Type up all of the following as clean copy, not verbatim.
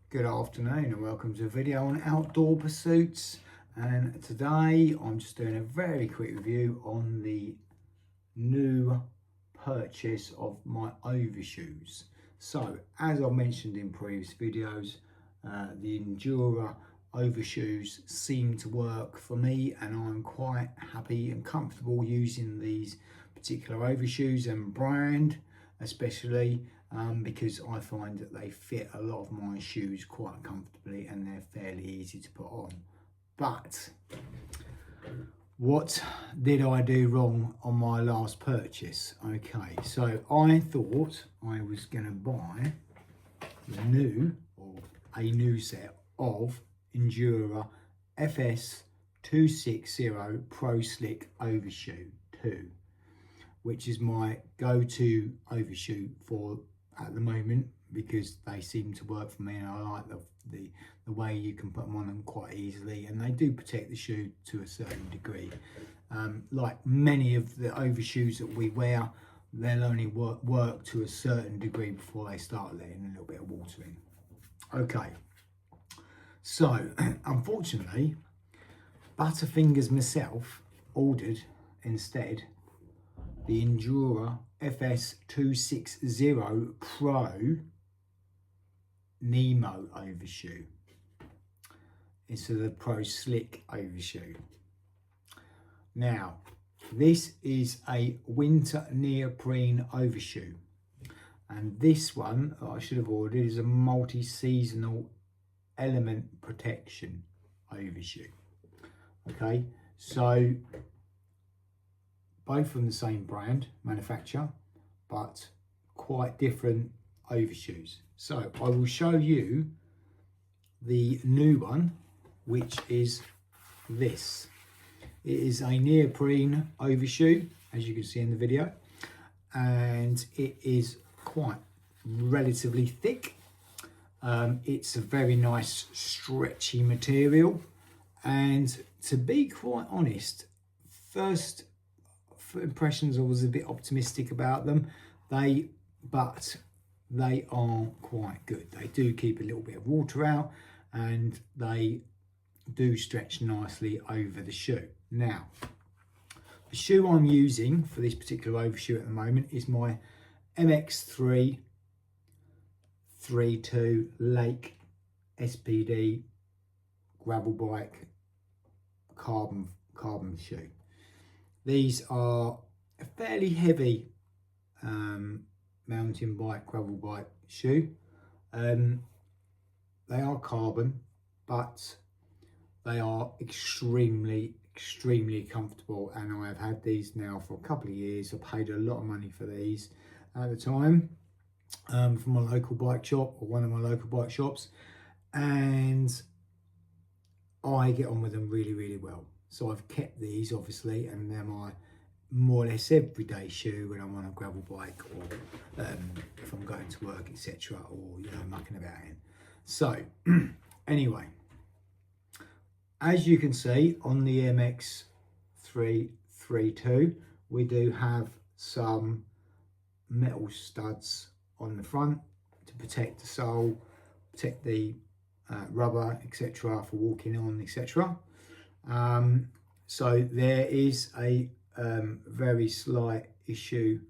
Good afternoon and welcome to a video on outdoor pursuits, and today I'm just doing a very quick review on the new purchase of my overshoes. So as I mentioned in previous videos, the Endura overshoes seem to work for me and I'm quite happy and comfortable using these particular overshoes and brand especially because I find that they fit a lot of my shoes quite comfortably and they're fairly easy to put on. But what did I do wrong on my last purchase? Okay, so I thought I was going to buy a new set of Endura FS 260 Pro Slick Overshoe 2, which is my go-to overshoe for at the moment because they seem to work for me and I like the way you can put them on quite easily, and they do protect the shoe to a certain degree. Like many of the overshoes that we wear, they'll only work to a certain degree before they start letting a little bit of water in. Okay, so unfortunately, Butterfingers myself ordered instead the Endura FS 260 Pro Nemo overshoe instead of the Pro Slick overshoe. Now, this is a winter neoprene overshoe, and this one I should have ordered is a multi-seasonal element protection overshoe. Okay, so both from the same brand manufacturer, but quite different overshoes. So I will show you the new one, which is this. It is a neoprene overshoe, as you can see in the video, and it is quite relatively thick. It's a very nice stretchy material, and to be quite honest, first impressions I was a bit optimistic about them, but they are quite good. They do keep a little bit of water out and they do stretch nicely over the shoe. Now, the shoe I'm using for this particular overshoe at the moment is my MX3 32 Lake SPD gravel bike carbon shoe. These are a fairly heavy mountain bike, gravel bike shoe. They are carbon, but they are extremely comfortable, and I have had these now for a couple of years. I paid a lot of money for these at the time from my local bike shop, or one of my local bike shops, and I get on with them really well. So I've kept these obviously, and they're my more or less everyday shoe when I'm on a gravel bike, or if I'm going to work, etc., or mucking about in. So anyway, as you can see on the MX332, we do have some metal studs on the front to protect the sole, protect the rubber, etc., for walking on, etc. So there is a very slight issue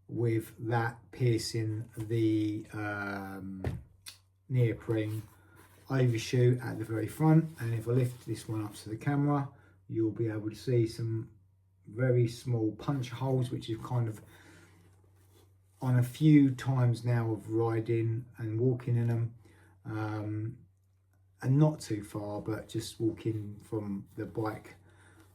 with that piercing the neoprene overshoe at the very front, and if I lift this one up to the camera, you'll be able to see some very small punch holes, which is kind of on a few times now of riding and walking in them, and not too far, but just walking from the bike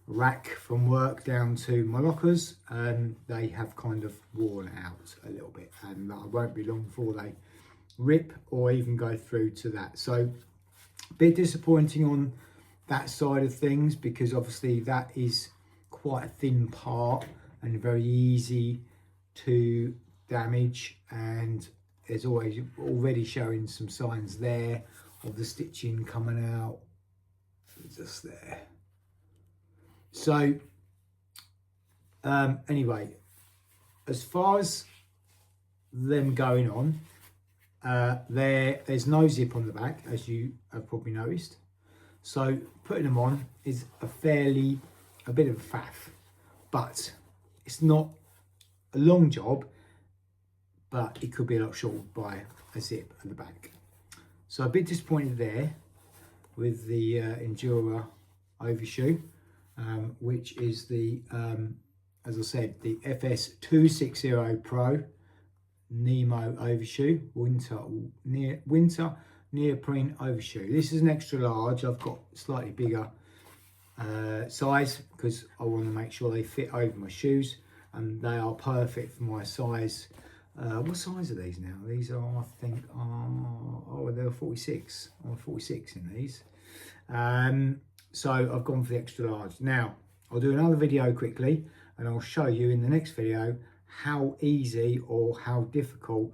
rack from work down to my lockers, and they have kind of worn out a little bit, and I won't be long before they rip or even go through to that. So a bit disappointing on that side of things, because obviously that is quite a thin part and very easy to damage, and there's always already showing some signs there of the stitching coming out just there. So anyway, as far as them going on, There's no zip on the back, as you have probably noticed. So putting them on is a bit of a faff, but it's not a long job, but it could be a lot shorter by a zip at the back. So a bit disappointed there with the Endura overshoe, which is the, as I said, the FS260 Pro Nemo overshoe, winter neoprene overshoe. This is an extra large. I've got slightly bigger size because I want to make sure they fit over my shoes, and they are perfect for my size. What size are these now? These are, I think, they're 46. I'm 46 in these. So I've gone for the extra large. Now, I'll do another video quickly, and I'll show you in the next video how easy or how difficult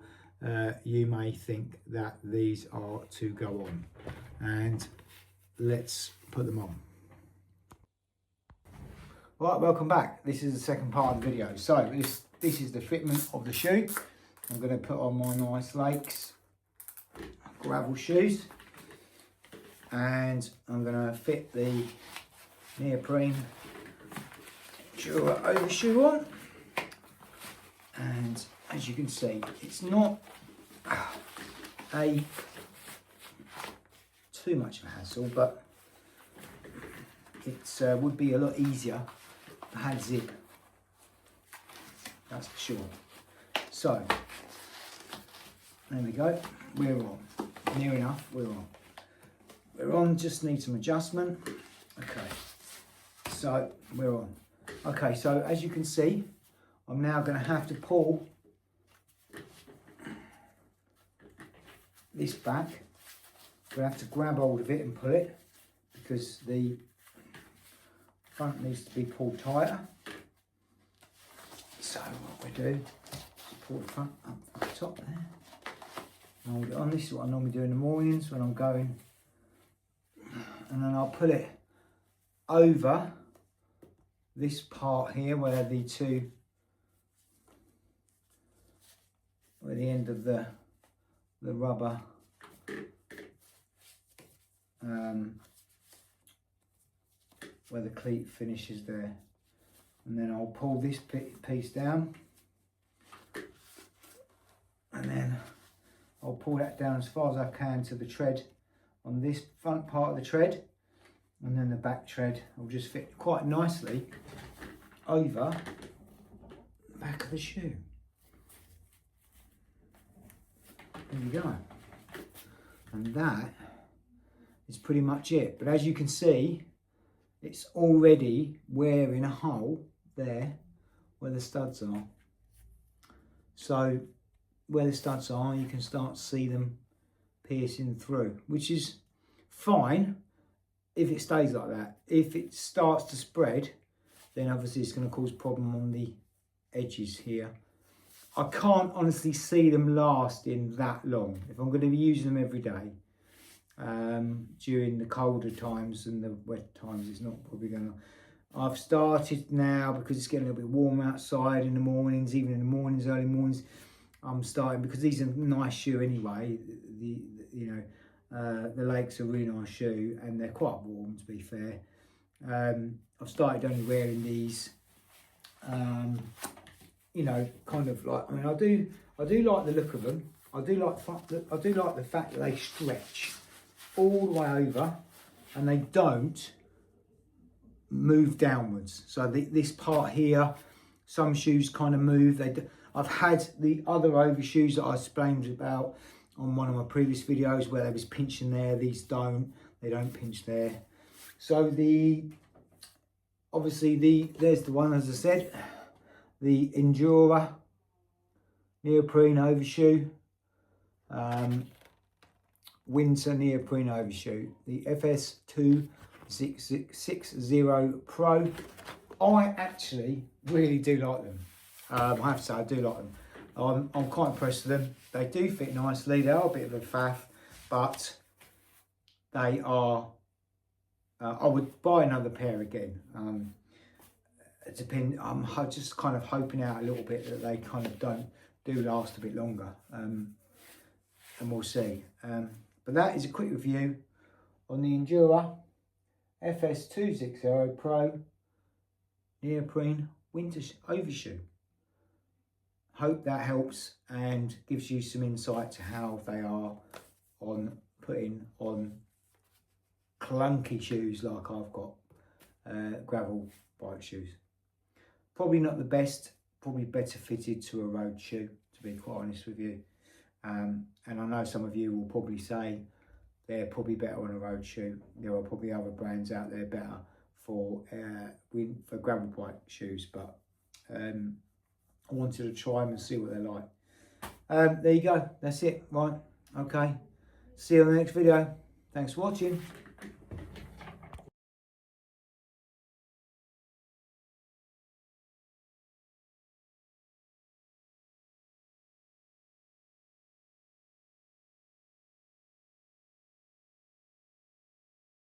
you may think that these are to go on. And let's put them on. Right, welcome back. This is the second part of the video. So this is the fitment of the shoe. I'm going to put on my nice Lakes gravel shoes, and I'm going to fit the neoprene Endura overshoe on. And as you can see, it's not too much of a hassle, but it would be a lot easier if I had zip, that's for sure. So there we go, we're on, near enough, we're on, just need some adjustment. Okay, so we're on. Okay, so as you can see, I'm now going to have to pull this back. I'm going to have to grab hold of it and pull it, because the front needs to be pulled tighter. So what we do is pull the front up the top there. Hold it on. This is what I normally do in the mornings when I'm going, and then I'll pull it over this part here where the end of the rubber where the cleat finishes there, and then I'll pull this piece down, and then I'll pull that down as far as I can to the tread on this front part of the tread, and then the back tread will just fit quite nicely over the back of the shoe. There you go. And that is pretty much it. But as you can see, it's already wearing a hole there where the studs are. So where the studs are, you can start to see them piercing through, which is fine if it stays like that. If it starts to spread, then obviously it's going to cause problem on the edges here. I can't honestly see them lasting that long if I'm going to be using them every day. During the colder times and the wet times, it's not probably going to. I've started now, because it's getting a little bit warm outside in the mornings, even in the mornings, early mornings. I'm starting, because these are nice shoe anyway. The Lakes are a really nice shoe, and they're quite warm, to be fair. I've started only wearing these. Kind of like, I mean, I do like the look of them. I do like the fact that they stretch all the way over, and they don't move downwards. So this part here, some shoes kind of move. I've had the other overshoes that I explained about on one of my previous videos where they was pinching there. These don't. They don't pinch there. So there's the one, as I said, the Endura neoprene overshoe, winter neoprene overshoe, the FS260 Pro. I actually really do like them. I have to say, I do like them. I'm quite impressed with them. They do fit nicely. They are a bit of a faff, but they are. I would buy another pair again. I'm just kind of hoping out a little bit that they kind of do last a bit longer. and we'll see. But that is a quick review on the Endura FS260 Pro neoprene winter overshoe. Hope that helps and gives you some insight to how they are on putting on clunky shoes like I've got, gravel bike shoes. Probably not the best, probably better fitted to a road shoe, to be quite honest with you. And I know some of you will probably say they're probably better on a road shoe. There are probably other brands out there better for gravel bike shoes, but I wanted to try them and see what they're like. There you go, that's it, right, okay. See you on the next video. Thanks for watching.